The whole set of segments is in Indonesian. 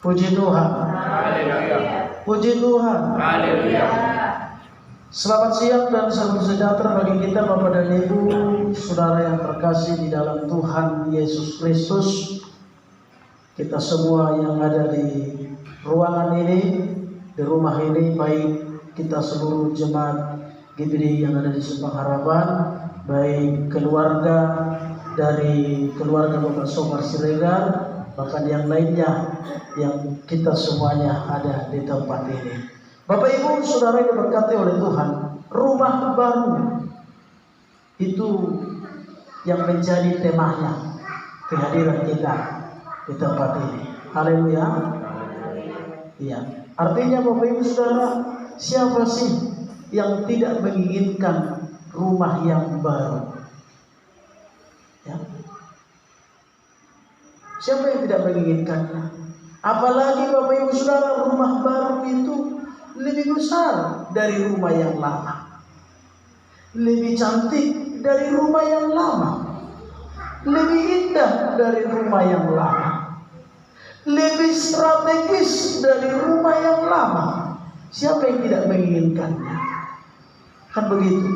Puji Tuhan. Haleluya. Puji Tuhan. Haleluya. Selamat siang dan salam sejahtera bagi kita Bapak dan Ibu, saudara yang terkasih di dalam Tuhan Yesus Kristus. Kita semua yang ada di ruangan ini, di rumah ini, baik kita seluruh jemaat GBD yang ada di Simpang Harapan, baik keluarga dari keluarga Bapak Somar Siregar, bahkan yang lainnya yang kita semuanya ada di tempat ini. Bapak Ibu saudara yang diberkati oleh Tuhan, rumah baru itu yang menjadi temanya kehadiran kita di tempat ini. Haleluya. Iya. Artinya Bapak Ibu saudara, siapa sih yang tidak menginginkan rumah yang baru? Ya. Siapa yang tidak menginginkannya? Apalagi Bapak Ibu saudara, rumah baru itu lebih besar dari rumah yang lama, lebih cantik dari rumah yang lama, lebih indah dari rumah yang lama, lebih strategis dari rumah yang lama. Siapa yang tidak menginginkannya? Kan begitu,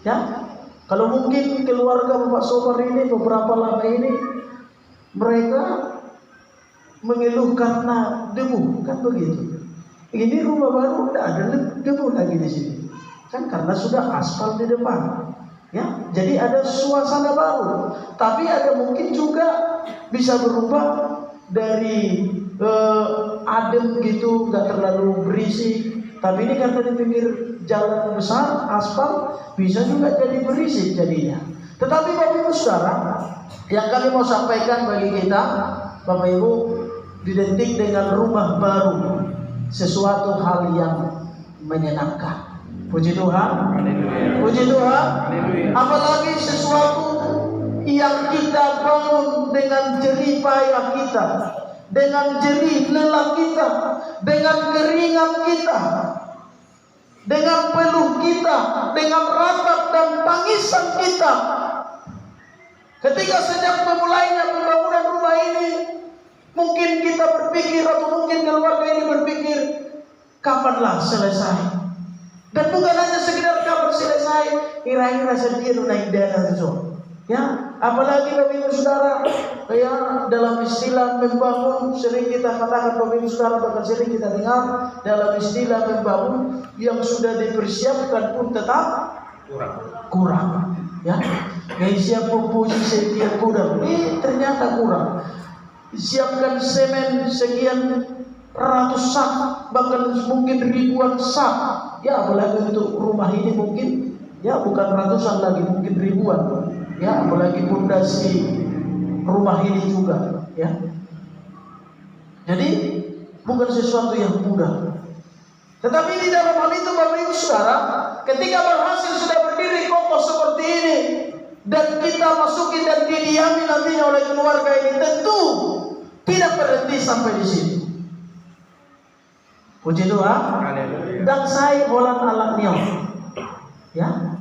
ya? Kalau mungkin keluarga Bapak Somar ini beberapa lama ini mereka mengeluh karena debu, kan begitu. Ini rumah baru tidak ada debu lagi di sini, kan karena sudah aspal di depan, ya. Jadi ada suasana baru, tapi ada mungkin juga bisa berubah dari adem gitu, nggak terlalu berisik. Tapi ini karena di pinggir jalan besar aspal, bisa juga jadi berisik jadinya. Tetapi Bapak Ibu saudara, yang kami mau sampaikan bagi kita, Bapak Ibu, identik dengan rumah baru, sesuatu hal yang menyenangkan. Puji Tuhan. Haleluya. Puji Tuhan. Haleluya. Apalagi sesuatu yang kita bangun dengan jerih payah kita, dengan jerih lelah kita, dengan keringat kita, dengan peluh kita, dengan ratap dan tangisan kita. Ketika sejak memulainya pembangunan rumah ini, mungkin kita berpikir atau mungkin keluarga ini berpikir, kapanlah selesai? Dan bukan hanya sekedar kapan selesai, kira-kira sedih naik dana itu. Ya, apalagi Bapak Ibu saudara, ya, dalam istilah membangun sering kita katakan Bapak Ibu saudara, bahkan sering kita dengar dalam istilah membangun yang sudah dipersiapkan pun tetap kurang. Ya, siap posisi sekian kurang, ternyata kurang. Siapkan semen sekian ratus sak, bahkan mungkin ribuan sak. Ya, apalagi untuk rumah ini mungkin ya bukan ratusan lagi, mungkin ribuan. Ya, apalagi pondasi rumah ini juga, ya. Jadi bukan sesuatu yang mudah. Tetapi di dalam hal itu Bapak Ibu saudara, ketika berhasil sudah berdiri kokoh seperti ini dan kita masuki dan didiami nantinya oleh keluarga ini, tentu tidak berhenti sampai di sini. Puji Tuhan. Haleluya. Dan saya bolan alat niat, ya.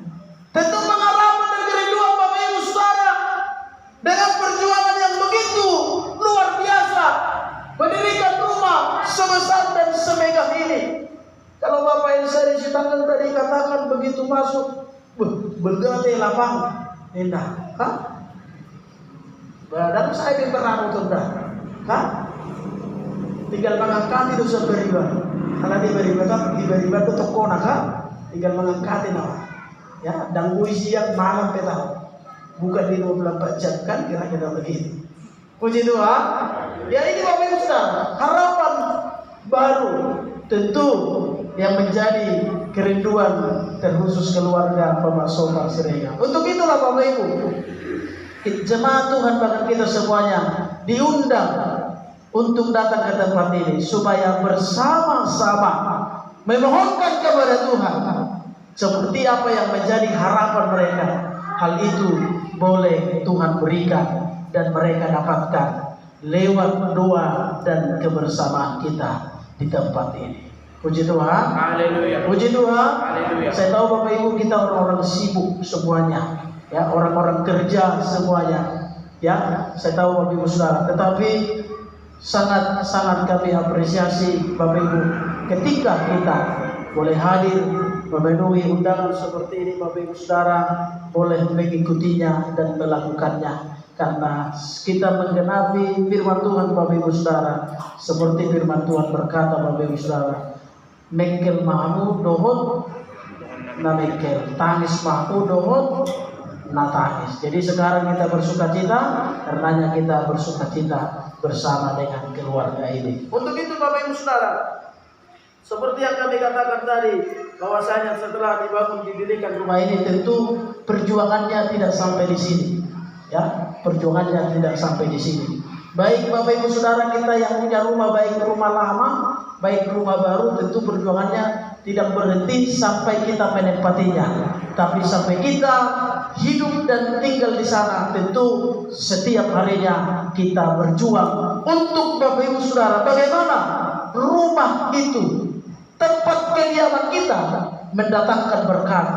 Tentu pengalaman dan kerinduan Bapak Ibu saudara dengan perjuangan yang begitu luar biasa mendirikan rumah sebesar dan semegah ini. Kalau Bapak Elsa di Sitangan tadi katakan begitu masuk, bergerak lapang, indah, kan? Dan saya pernah untuk dah, kan? Tinggal mengangkat itu seberiban. Karena di beriban itu toko nak, tinggal mengangkat itu. Ya, dan siang malam petang, bukan di 24 jam, kan kira-kira begitu. Puji Tuhan. Ya, ini Bapak Ibu saudara, harapan baru tentu yang menjadi kerinduan terkhusus keluarga Bapak Somar Siregar. Untuk itulah Bapak Ibu, jemaat Tuhan bahkan kita semuanya diundang untuk datang ke tempat ini supaya bersama-sama memohonkan kepada Tuhan seperti apa yang menjadi harapan mereka. Hal itu boleh Tuhan berikan dan mereka dapatkan lewat doa dan kebersamaan kita di tempat ini. Puji Tuhan. Haleluya. Puji Tuhan. Haleluya. Saya tahu Bapak Ibu kita orang-orang sibuk semuanya, ya, orang-orang kerja semuanya, ya. Saya tahu Bapak Ibu saudara, tetapi sangat kami apresiasi Bapak Ibu ketika kita boleh hadir memenuhi undangan seperti ini. Bapak Ibu Saudara boleh mengikutinya dan melakukannya, karena kita menggenapi firman Tuhan. Bapak Ibu Saudara, seperti firman Tuhan berkata, Bapak Ibu Saudara, mengkel mahamu dohot na mengkel, tangis mahamu dohot na tangis. Jadi sekarang kita bersuka cita, karenanya kita bersuka cita bersama dengan keluarga ini. Untuk itu Bapak Ibu Saudara, seperti yang kami katakan tadi, bahwasanya setelah dibangun didirikan rumah ini, tentu perjuangannya tidak sampai di sini. Ya, perjuangannya tidak sampai di sini. Baik Bapak Ibu Saudara kita yang punya rumah, baik rumah lama, baik rumah baru, tentu perjuangannya tidak berhenti sampai kita menempatinya. Tapi sampai kita hidup dan tinggal di sana, tentu setiap harinya kita berjuang untuk Bapak Ibu Saudara bagaimana rumah itu, tempat kediaman kita, mendatangkan berkat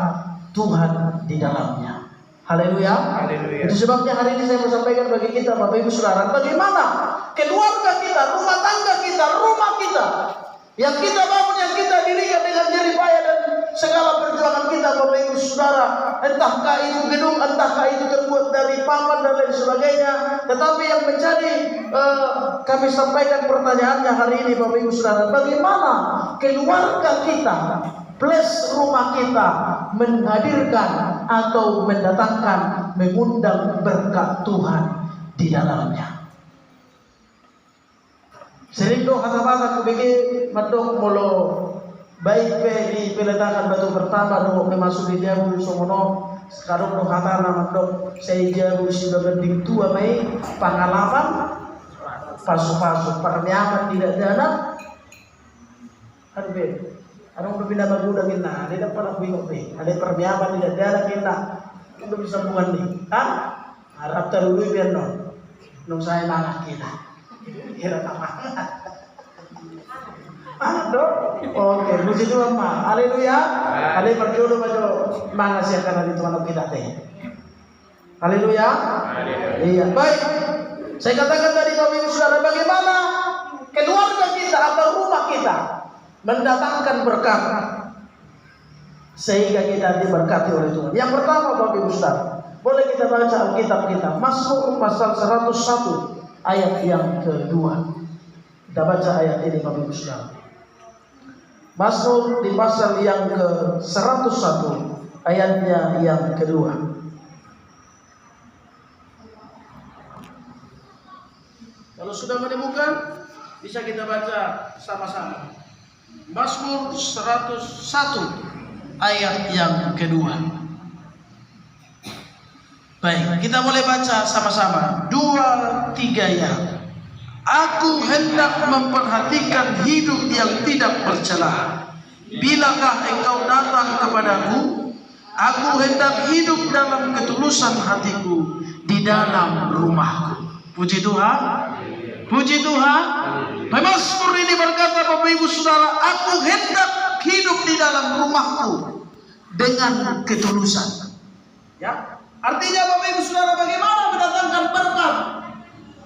Tuhan di dalamnya. Haleluya. Itu sebabnya hari ini saya mau sampaikan bagi kita Bapak Ibu Saudara, bagaimana keluarga kita, rumah tangga kita, rumah kita yang kita bangun, yang kita dirikan dengan jerih payah dan segala perjuangan kita Bapak Ibu Saudara, entahkah itu gedung, entahkah itu terbuat dari papan dan lain sebagainya, tetapi yang menjadi kami sampaikan pertanyaannya hari ini Bapak Ibu Saudara, bagaimana keluarga kita plus rumah kita menghadirkan atau mendatangkan, mengundang berkat Tuhan di dalamnya. Sering dong kata-kata kubiki madok molo baik pe di peletakan batu pertama dong memasuki jabu somono sekarang dong kata nama dok saya jabu sudah berding tua mai pengalaman pasu-pasu permiaman tidak dana ada udah pindah bagu udah kena, ada dapat bingung nih, ada permiaman tidak ada kena, udah bisa bukan nih, harap terlalu biar nong saya nangak kita, kira apa? Dong, oke, puji Tuhan mah, haleluya, kali berjodoh baju mana sih akan hari Tuhan kita teh, haleluya, iya, baik, saya katakan tadi Bapak Ibu Saudara, bagaimana keluarga kita atau rumah kita mendatangkan berkat sehingga kita diberkati oleh Tuhan. Yang pertama Bapak Ibu Saudara, boleh kita baca Alkitab kita, Mazmur pasal 101 ayat yang kedua. Kita baca ayat ini Bapak Ibu Saudara. Mazmur di pasal yang ke-101 ayatnya yang kedua. Kalau sudah menemukan, bisa kita baca sama-sama. Mazmur 101 ayat yang kedua. Baik, kita boleh baca sama-sama 2, 3 ya. Aku hendak memperhatikan hidup yang tidak bercela. Bilakah engkau datang kepadaku? Aku hendak hidup dalam ketulusan hatiku di dalam rumahku. Puji Tuhan. Puji Tuhan. Mazmur ini berkata Bapak Ibu Saudara, aku hendak hidup di dalam rumahku dengan ketulusan. Ya, artinya Bapak Ibu Saudara, bagaimana mendatangkan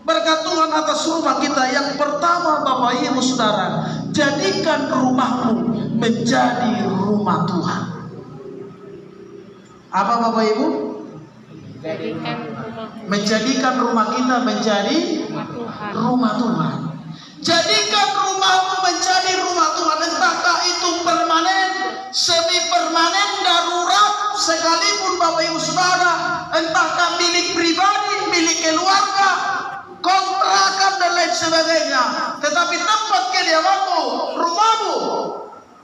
berkat Tuhan atas rumah kita? Yang pertama Bapak Ibu Saudara, jadikan rumahmu menjadi rumah Tuhan. Apa Bapak Ibu? Menjadikan rumah kita menjadi rumah Tuhan. Jadikan rumahmu menjadi rumah Tuhan, entahkah itu permanen, semi permanen, darurat, sekalipun Bapak Ibu Saudara, entahkah milik pribadi, milik keluarga, kontrakan dan lain sebagainya, tetapi tempat kediamanmu, rumahmu,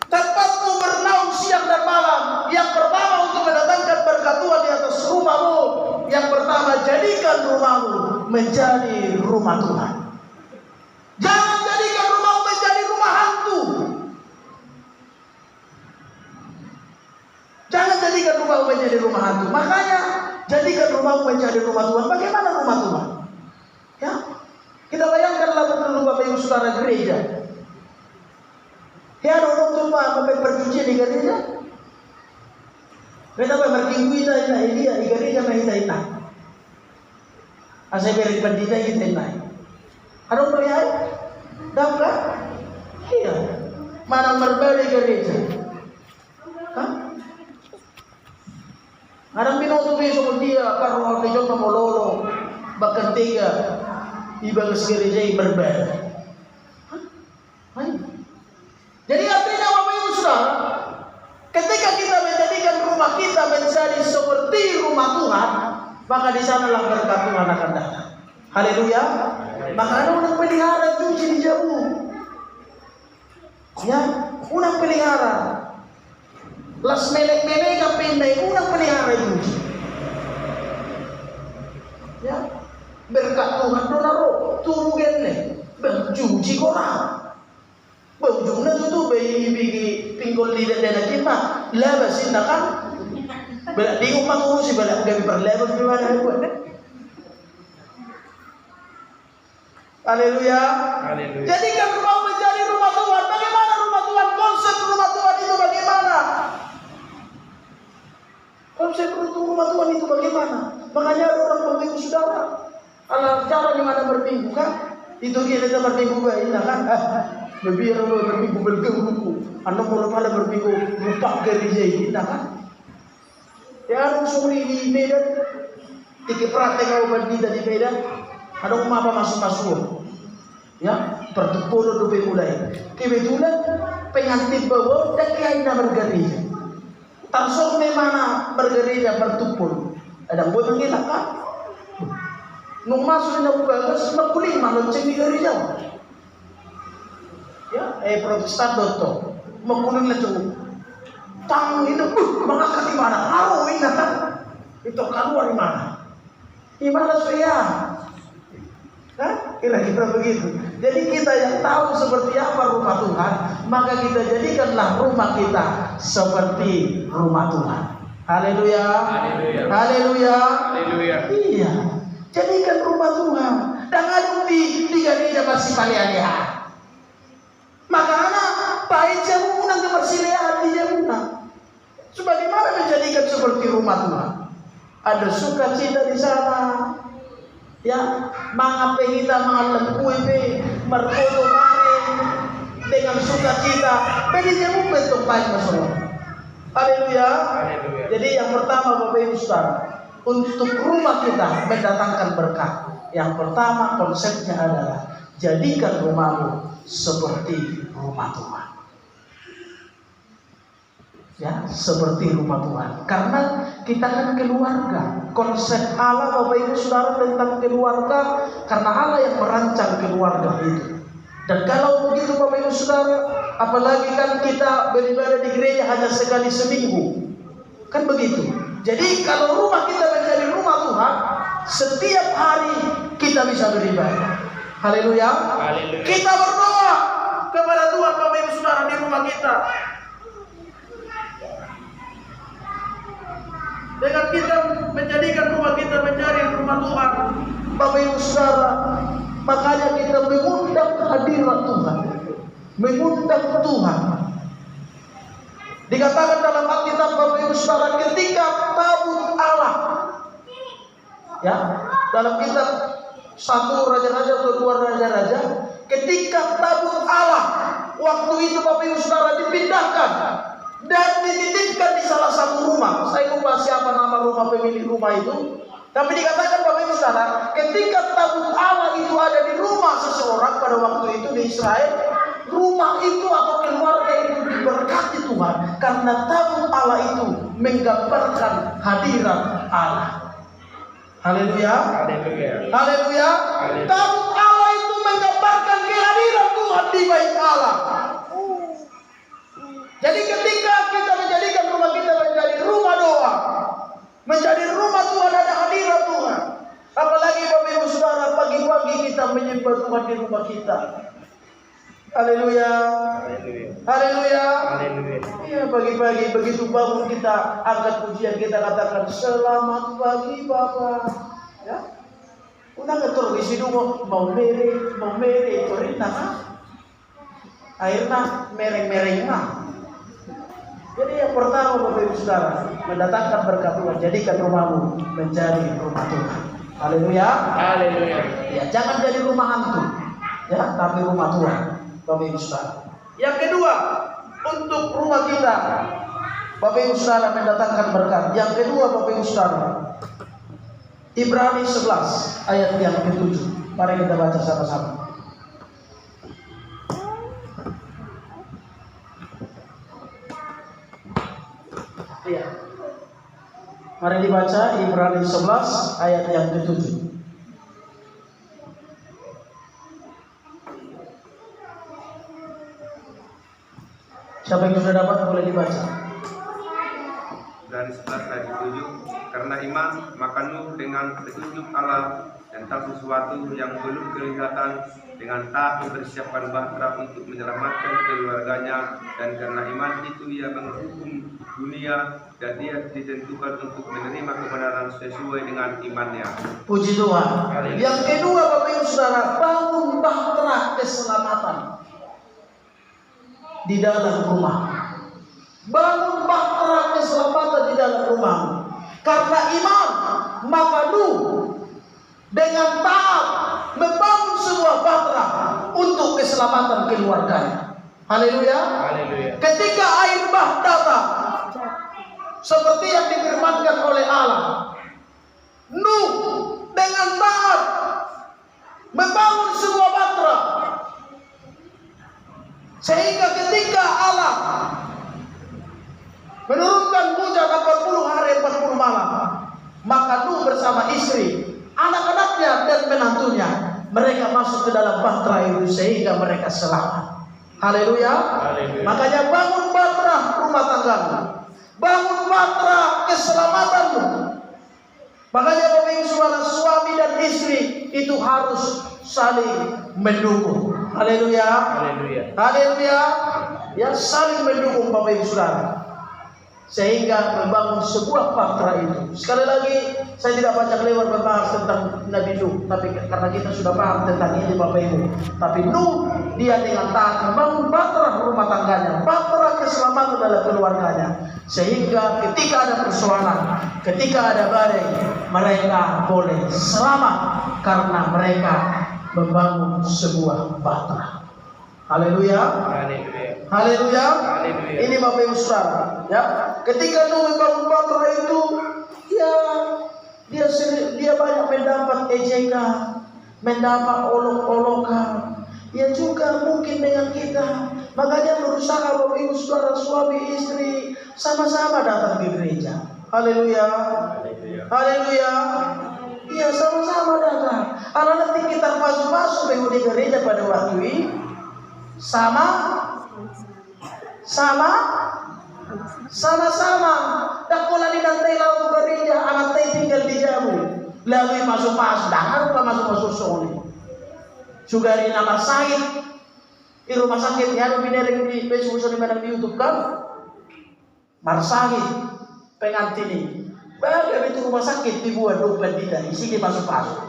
tempatmu bernaung siang dan malam. Yang pertama untuk mendatangkan berkat Tuhan di atas rumahmu, yang pertama jadikan rumahmu menjadi rumah Tuhan. Jangan jadikan rumahmu menjadi rumah hantu. Jangan jadikan rumahmu menjadi rumah hantu. Makanya jadikan rumahmu menjadi rumah Tuhan. Bagaimana rumah Tuhan? Ya, kita bayangkanlah betul Bapak Ibu Saudara gereja. Ya, orang tua sampai percucian di gereja. Kita berminggu kita ini di gereja kita. Asal beri pendeta kita ini. Ada doyai? Dapat? Iya. Mana berbalik gereja? Hah? Ada minuto besok dia kalau di Jogja mololo bahkan tiga ibagas gereja berbalik. Hah? Jadi artinya Bapak Ibu Saudara, ketika kita menjadikan rumah kita menjadi seperti rumah Tuhan, maka di sanalah berkat Tuhan akan datang. Haleluya. Maka ada orang pelihara cuci di jauh. Ya, orang pelihara. Las melek-melek kapindai, orang pelihara cuci. Ya, berkat Tuhan donaro turu genne, bercuci korang. Bujungnya tuh bagi pinggul lidah dan kita lebasin kan? Belak bingung mangurus si belak gabi perlebas gimana buat? Haleluya. Haleluya. Jadi kan rumah menjadi rumah Tuhan. Bagaimana rumah Tuhan? Konsep rumah Tuhan itu bagaimana? Konsep rumah Tuhan itu bagaimana? Makanya ada orang berminggu saudara. Ala cara gimana berminggu kan? Itu kita berminggu baik, kan? Lebih orang berminggu bergemuk. Anak mulai malam berminggu lupa gereja ini, kan? Ya ada sore di Medan, tiga praktek kau berdiri di Medan. Ada rumah apa masuk-masuk, ya, pertukuran doa mulai. Kebetulan pengantin bawa dan kiainya bergereja. Tarsum mana bergereja bertukul. Ada buat mengelak kan? Nung masuk na bagas makuling malonceng di gereja. Ya, Protestan doto. Makuling na tuh. Tang ini mengangkat di mana? Haruin kan? Itu keluar di mana? Di mana saya? Kira-kira begitu. Jadi kita yang tahu seperti apa rumah Tuhan, maka kita jadikanlah rumah kita seperti rumah Tuhan. Haleluya. Haleluya. Haleluya. Haleluya. Iya. Jadikan rumah Tuhan. Dan ada di gereja masih palihan. Maka anak baik jamunan kebersihan di jamunan. Sebagaimana menjadikan seperti rumah Tuhan. Ada sukacita di sana. Ya, mga pengita, mga lempuibe, merkoto mare dengan sukacita. Pwede dia mo bentuk baik masalah. Haleluya. Jadi yang pertama Bapak Ibu Saudara, untuk rumah kita mendatangkan berkah. Yang pertama konsepnya adalah jadikan rumahmu seperti rumah Tuhan. Ya, seperti rumah Tuhan. Karena kita kan keluarga. Konsep Allah Bapak Ibu Saudara tentang keluarga, karena Allah yang merancang keluarga itu. Dan kalau begitu Bapak Ibu Saudara, apalagi kan kita beribadah di gereja hanya sekali seminggu. Kan begitu. Jadi kalau rumah kita menjadi rumah Tuhan, setiap hari kita bisa beribadah. Haleluya. Haleluya. Kita berdoa kepada Tuhan Bapak Ibu Saudara di rumah kita. Dengan kita menjadikan rumah kita menjadi rumah Tuhan, Bapak Ibu Saudara, makanya kita mengundang hadirat Tuhan, mengundang Tuhan. Dikatakan dalam Alkitab Bapak Ibu Saudara, ketika tabut Allah, ya, dalam kitab 1 Raja-Raja atau 2 Raja-Raja, ketika tabut Allah, waktu itu Bapak Ibu Saudara dipindahkan dan dititipkan di salah satu rumah. Saya lupa siapa nama rumah pemilik rumah itu. Tapi dikatakan Bapak Ibu Saudara, ketika tabut Allah itu ada di rumah seseorang pada waktu itu di Israel, rumah itu atau keluarga itu diberkati Tuhan karena tabut Allah itu menggambarkan hadirat Allah. Haleluya. Haleluya. Haleluya. Tabut Allah itu menggambarkan kehadiran Tuhan di bait Allah. Jadi ketika kita menjadikan rumah kita menjadi rumah doa, menjadi rumah Tuhan, ada hadirat Tuhan. Apalagi Bapak Ibu Saudara, pagi-pagi kita menyembah Tuhan di rumah kita. Haleluya. Haleluya. Iya, pagi-pagi begitu bangun kita angkat pujian, kita katakan selamat pagi Bapak. Ya. Una ngatur di sini mau mere korina kan? Akhirnya mereng-mereng mah. Jadi yang pertama Bapak Ibu Saudara, mendatangkan berkat Tuhan, jadikan rumahmu menjadi rumah Tuhan. Haleluya. Haleluya. Ya, jangan jadi rumah hantu. ya, tapi rumah Tuhan, Bapak Ibu Saudara. Yang kedua, untuk rumah kita, Bapak Ibu Saudara, mendatangkan berkat. Yang kedua, Bapak Ibu Saudara, Ibrani 11 ayat yang ke-7. Mari kita baca sama-sama. Iya. Mari dibaca Ibrani 11 ayat yang ke-7. Siapa yang sudah dapat boleh dibaca. Dari 11 ayat 7, karena iman maka Nuh dengan petunjuk Allah tentang sesuatu yang belum kelihatan, dengan taat mempersiapkan bahtera untuk menyelamatkan keluarganya, dan karena iman itu ia menghukum dunia dan dia ditentukan untuk menerima kebenaran sesuai dengan imannya. Puji Tuhan. Yang kedua, Bapak Ibu Saudara, bangun bahtera keselamatan di dalam rumah. Bangun bahtera keselamatan di dalam rumah. Karena iman maka Nuh dengan taat membangun sebuah bahtera untuk keselamatan keluarganya. Haleluya. Haleluya. Ketika air bah datang seperti yang difirmankan oleh Allah, Nuh dengan taat membangun sebuah bahtera, sehingga ketika Allah menurunkan hujan 40 hari 40 malam, maka Nuh bersama istri, anak-anaknya dan menantunya, mereka masuk ke dalam bahtera itu sehingga mereka selamat. Haleluya. Haleluya. Makanya bangun bahtera rumah tanggamu, bangun bahtera keselamatanmu. Makanya Bapak Ibu Saudara, suami dan istri itu harus saling mendukung. Haleluya. Haleluya. Haleluya. Ya, saling mendukung Bapak Ibu Saudara, sehingga membangun sebuah bahtera itu. Sekali lagi, saya tidak banyak lewat membahas tentang Nabi Nuh, tapi karena kita sudah paham tentang ini Bapak Ibu. Tapi Nuh, dia dengan taat membangun bahtera rumah tangganya, bahtera keselamatan dalam keluarganya, sehingga ketika ada persoalan, ketika ada badai, mereka boleh selamat karena mereka membangun sebuah bahtera. Haleluya. Haleluya. Haleluya. Haleluya. Ini Bapak Ibu Saudara, ya. Ketika Nuh membangun bahtera itu, ya dia banyak mendapat ejekan, mendapat olok-olokan. Ya juga mungkin dengan kita. Makanya berusaha Bapak Ibu Saudara, suami istri sama-sama datang ke gereja. Haleluya. Haleluya. Haleluya. Iya, sama-sama datang. Kalau nanti kita masuk-masuk di gereja pada waktu ini, sama-sama. Tak pula dinantai laut gereja, anak teh tinggal di jamu. Lalu masuk-masuk, dah harus masuk-masuk sore. Sugari nama sakit di rumah sakit, ya lu binereng di Facebook di mana di YouTube kan? Marsakit pengantini. Bagai itu rumah sakit dibuat dompet tidak, isi masuk-masuk.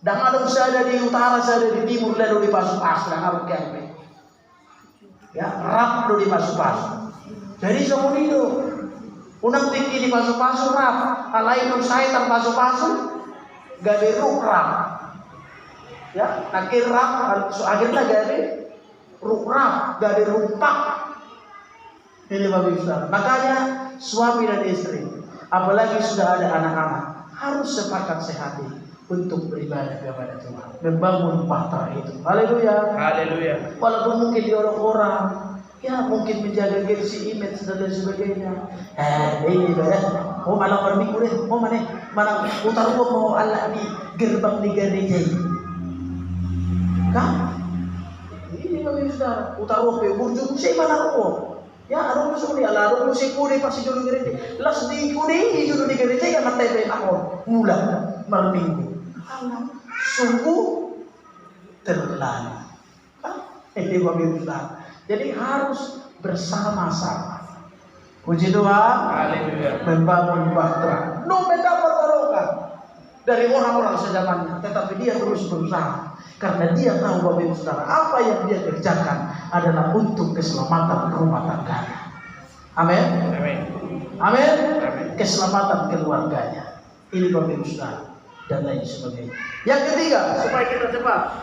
Dan ada saya ada di utara, saya ada di timur, lalu dipasuk-pasuk, dan harus kerpe. Ya, rap do dipasuk-pasuk. Jadi semua itu, unang tinggi dipasuk-pasuk rap, alai itu saya terpasuk-pasuk, gak diruk rap. Ya, akhir rap, akhirnya gak diruk rap, gak dirumpak. Ini Bapak Ibu Saudara. Makanya suami dan istri, apalagi sudah ada anak-anak, harus sepakat sehati untuk beribadah kepada Tuhan, membangun bahtera itu. Haleluya. Haleluya. Walaupun mungkin diorang orang, ya mungkin menjaga gengsi, image dan lain sebagainya. Ini ya, oh malam berminggu deh, oh mana utar gua mau Allah di gerbang di gereja ini. Kan? Ini Bapak Saudara, utar gua pe burjung saya mana gua? Ya, ada musuh dia, lalu musik kuri pasti dulu gereja. Las di kuri dulu di gereja yang mati be akor, mula malam minggu. Sungguh terlalu. Ini Bapak Ibu Saudara. Jadi harus bersama-sama. Puji Tuhan. Haleluya. Membangun bahtera. Nuh mendapat olokan dari orang-orang sejamannya, tetapi dia terus berusaha karena dia tahu Bapak Ibu Saudara, apa yang dia kerjakan adalah untuk keselamatan rumah tangganya. Amin. Amin. Amin. Amin. Keselamatan keluarganya. Ini Bapak Ibu Saudara dan lain sebagainya. Yang ketiga, supaya kita cepat,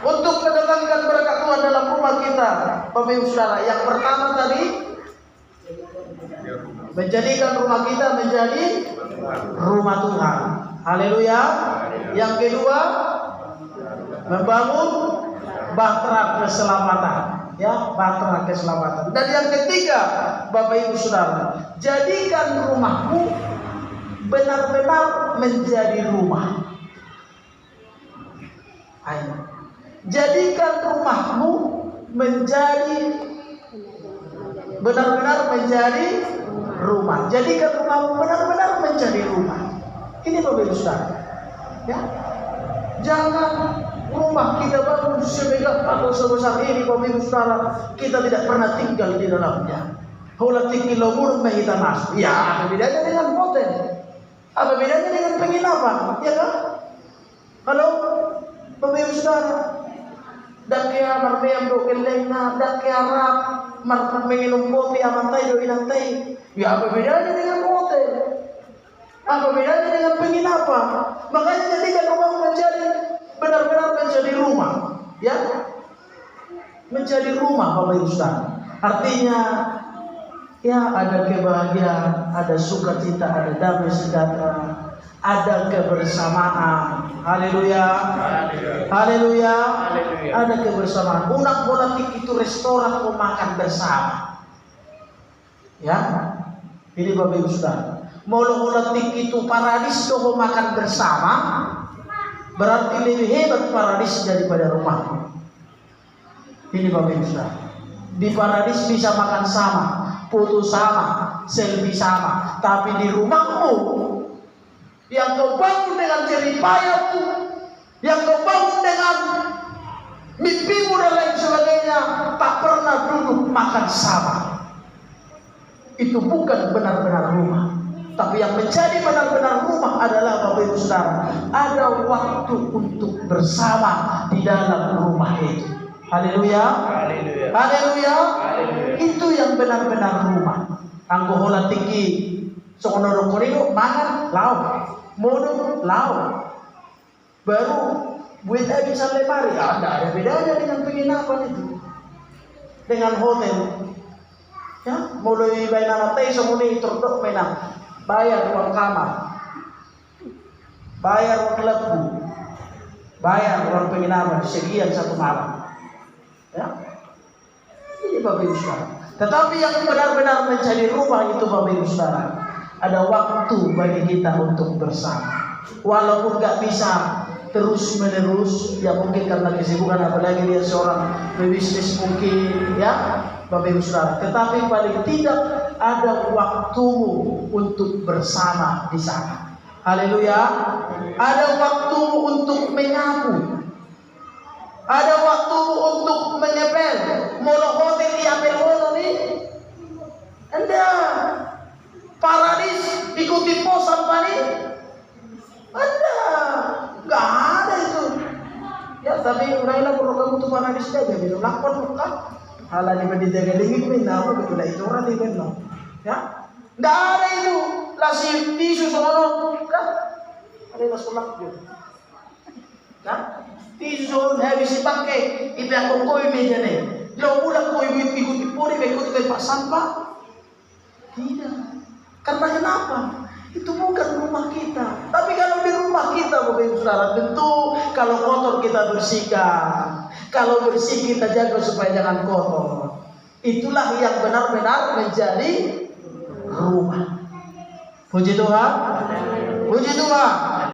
untuk mendatangkan berkat Tuhan dalam rumah kita, Bapak Ibu Saudara. Yang pertama tadi, menjadikan rumah kita menjadi rumah Tuhan. Haleluya. Yang kedua, membangun bahtera keselamatan. Ya, bahtera keselamatan. Dan yang ketiga, Bapak Ibu Saudara, jadikan rumahmu benar-benar menjadi rumah. Ayo. Jadikan rumahmu menjadi benar-benar menjadi rumah. Jadikan rumahmu benar-benar menjadi rumah. Ini Bapak Ibu Saudara. Ya. Jangan rumah kita bangun semegah atau sebesar ini, Bapak Ibu Saudara, kita tidak pernah tinggal di dalamnya. Hula tinggi lomur mahita mas. Ya, apa bedanya dengan hotel? Apa bedanya dengan penginapan? Ya kan? Halo, Bapak Ibu Saudara. Dak kaya marmeyam do kelengna, dak kaya rap, menginum kopi amantai do inantai. Ya, apa bedanya dengan hotel? Apa bedanya dengan penginapan? Makanya jadikan rumah menjadi benar-benar menjadi rumah, ya, menjadi rumah, Bapak Ibu Saudara. Artinya, ya, ada kebahagiaan, ada sukacita, ada damai sejahtera, ada kebersamaan. Haleluya, haleluya, ada kebersamaan. Unak politik itu restoran mau makan bersama, ya. Ini Bapak Ibu Saudara. Molo-politik itu paradis mau makan bersama. Berarti lebih hebat paradis daripada rumah. Ini Bapak Ibu Saudara. Di paradis bisa makan sama, foto sama, selfie sama. Tapi di rumahmu, yang kau bangun dengan jerih payahmu, yang kau bangun dengan mimpimu dan lain sebagainya, tak pernah duduk makan sama. Itu bukan benar-benar rumah. Tapi yang menjadi benar-benar rumah adalah Bapak Ibu Saudara, ada waktu untuk bersama di dalam rumah itu. Haleluya, haleluya, haleluya. Itu yang benar-benar rumah. Anggo hola tinggi, sokono korino mangan laut, modal laut. Baru buat bisa lemari, ada bedanya dengan penginapan itu, dengan hotel. Ya, mulai bayar nanti semuanya terdok menang. Bayar uang kamar, bayar uang lebu, bayar uang penginapan sekian satu malam. Ya, ini Bapak Ibu Saudara. Tetapi yang benar-benar menjadi rumah itu Bapak Ibu Saudara, ada waktu bagi kita untuk bersama. Walaupun gak bisa terus menerus, ya mungkin karena kesibukan, apalagi dia seorang pebisnis mungkin, ya Bapak Ibu Saudara. Tetapi paling tidak ada waktumu untuk bersama di sana. Haleluya. Ada waktumu untuk menyapu. Ada waktumu untuk menyepel. Molo hotel diambil hono nih. Anda paradis ikuti posan pani. Anda nggak ada itu. Ya tapi urailah perlu kamu tuh paradis aja gitu. Lakon kan. Hala di mendijaga dingin minum betul itu orang di minum. Ya, nggak ada itu. Lasih tisu sono, kan? Ada masuk juga. Kan? Tisu sono habis dipakai, itu yang koi meja nih. Lo udah koi ikut puri, ikut tempat sampah. Tidak. Karena kenapa? Itu bukan rumah kita. Tapi kalau di rumah kita, Bapak Ibu Saudara, tentu kalau kotor kita bersihkan. Kalau bersih kita jaga supaya jangan kotor. Itulah yang benar-benar menjadi rumah. Puji Tuhan. Puji Tuhan.